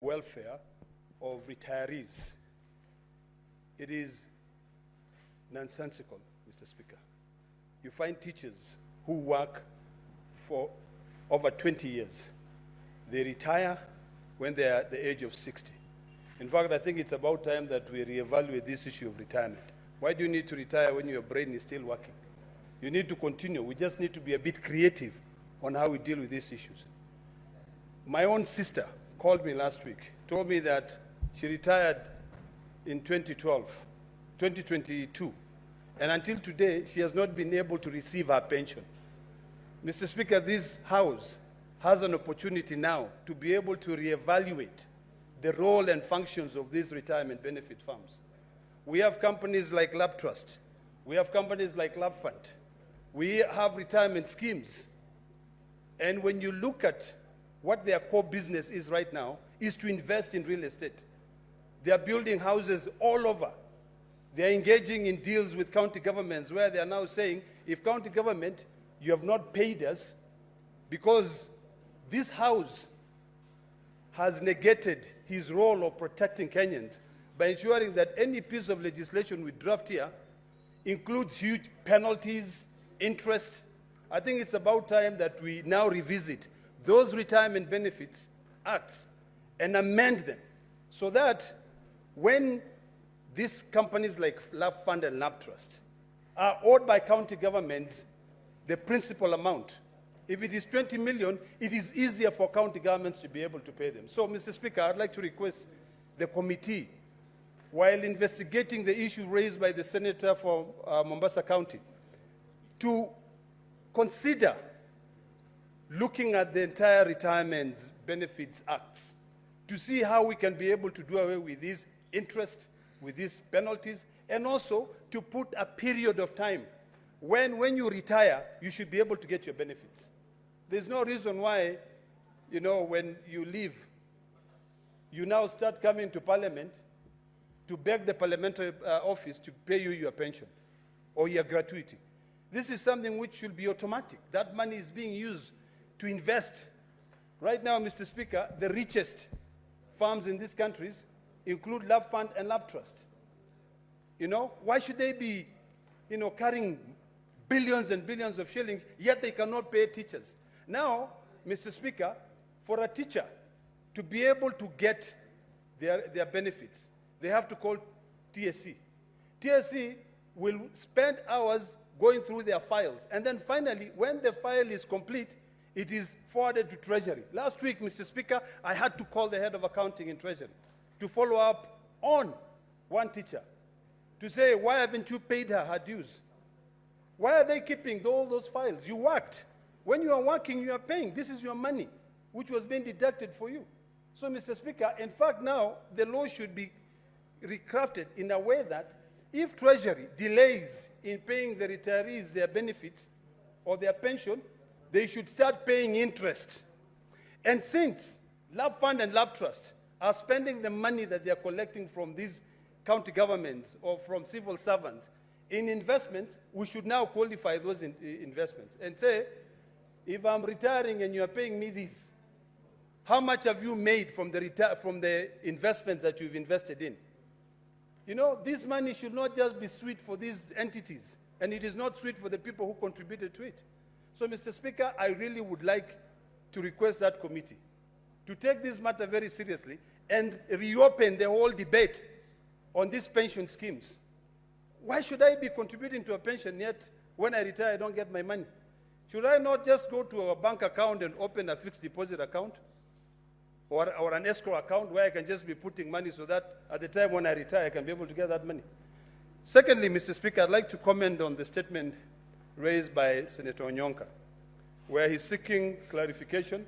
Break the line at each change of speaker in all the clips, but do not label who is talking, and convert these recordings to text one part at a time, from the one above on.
welfare of retirees. It is nonsensical, Mr. Speaker. You find teachers who work for over 20 years. They retire when they are at the age of 60. In fact, I think it's about time that we reevaluate this issue of retirement. Why do you need to retire when your brain is still working? You need to continue. We just need to be a bit creative on how we deal with these issues. My own sister called me last week, told me that she retired in 2022, and until today, she has not been able to receive her pension. Mr. Speaker, this House has an opportunity now to be able to reevaluate the role and functions of these retirement benefit firms. We have companies like Lab Trust. We have companies like Lab Fund. We have retirement schemes. And when you look at what their core business is right now, is to invest in real estate. They are building houses all over. They are engaging in deals with county governments where they are now saying, if county government, you have not paid us because this house has negated his role of protecting Kenyans by ensuring that any piece of legislation we draft here includes huge penalties, interest. I think it's about time that we now revisit those retirement benefits acts and amend them so that when these companies like Lab Fund and Lab Trust are owed by county governments the principal amount, if it is 20 million, it is easier for county governments to be able to pay them. So, Mr. Speaker, I'd like to request the committee, while investigating the issue raised by the Senator for Mombasa County, to consider looking at the entire Retirement Benefits Acts to see how we can be able to do away with these interest, with these penalties, and also to put a period of time when you retire, you should be able to get your benefits. There's no reason why, you know, when you leave, you now start coming to Parliament to beg the parliamentary office to pay you your pension or your gratuity. This is something which should be automatic. That money is being used to invest. Right now, Mr. Speaker, the richest farms in these countries include Lab Fund and Lab Trust. You know, why should they be, you know, carrying billions and billions of shillings, yet they cannot pay teachers? Now, Mr. Speaker, for a teacher to be able to get their benefits, they have to call TSC. TSC will spend hours going through their files, and then finally, when the file is complete, it is forwarded to Treasury. Last week, Mr. Speaker, I had to call the head of accounting in Treasury to follow up on one teacher to say, why haven't you paid her dues? Why are they keeping all those files? You worked. When you are working, you are paying. This is your money, which was being deducted for you. So, Mr. Speaker, in fact, now the law should be recrafted in a way that if Treasury delays in paying the retirees their benefits or their pension, they should start paying interest. And since Lab Fund and Lab Trust are spending the money that they are collecting from these county governments or from civil servants in investments, we should now qualify those investments and say, if I'm retiring and you are paying me this, how much have you made from the investments that you've invested in? You know, this money should not just be sweet for these entities, and it is not sweet for the people who contributed to it. So, Mr. Speaker, I really would like to request that committee to take this matter very seriously and reopen the whole debate on these pension schemes. Why should I be contributing to a pension yet when I retire I don't get my money? Should I not just go to a bank account and open a fixed deposit account or an escrow account where I can just be putting money so that at the time when I retire I can be able to get that money? Secondly, Mr. Speaker, I'd like to comment on the statement raised by Senator Onyonka, where he's seeking clarification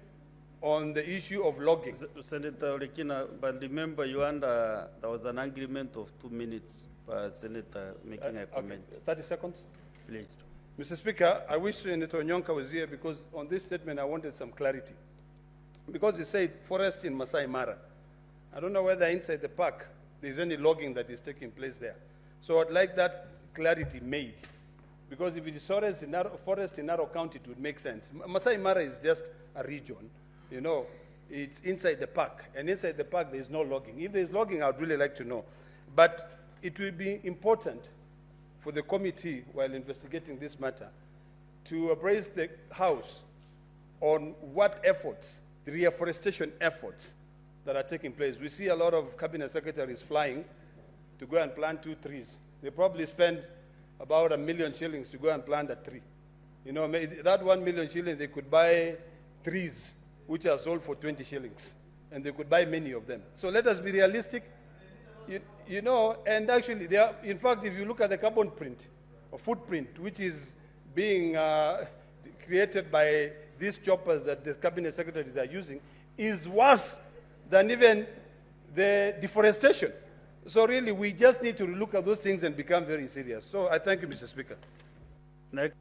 on the issue of logging.
Senator Lekina, but remember there was an agreement of 2 minutes per Senator making a comment.
Okay, 30 seconds?
Please.
Mr. Speaker, I wish Senator Onyonka was here because on this statement I wanted some clarity. Because he said forest in Masai Mara. I don't know whether inside the park there's any logging that is taking place there. So I'd like that clarity made. Because if it is forest in Narrow County, it would make sense. Masai Mara is just a region, you know. it's inside the park, and inside the park there is no logging. If there is logging, I would really like to know. But it will be important for the committee, while investigating this matter, to appraise the House on what efforts, the reforestation efforts that are taking place. We see a lot of cabinet secretaries flying to go and plant 2 trees. They probably spend about R1 million to go and plant a tree. You know, that 1 million shillings, they could buy trees which are sold for 20 shillings, and they could buy many of them. So let us be realistic, you know, and actually, they are, in fact, if you look at the carbon print or footprint, which is being created by these choppers that the cabinet secretaries are using, is worse than even the deforestation. So really, we just need to look at those things and become very serious. So I thank you, Mr. Speaker.
Next.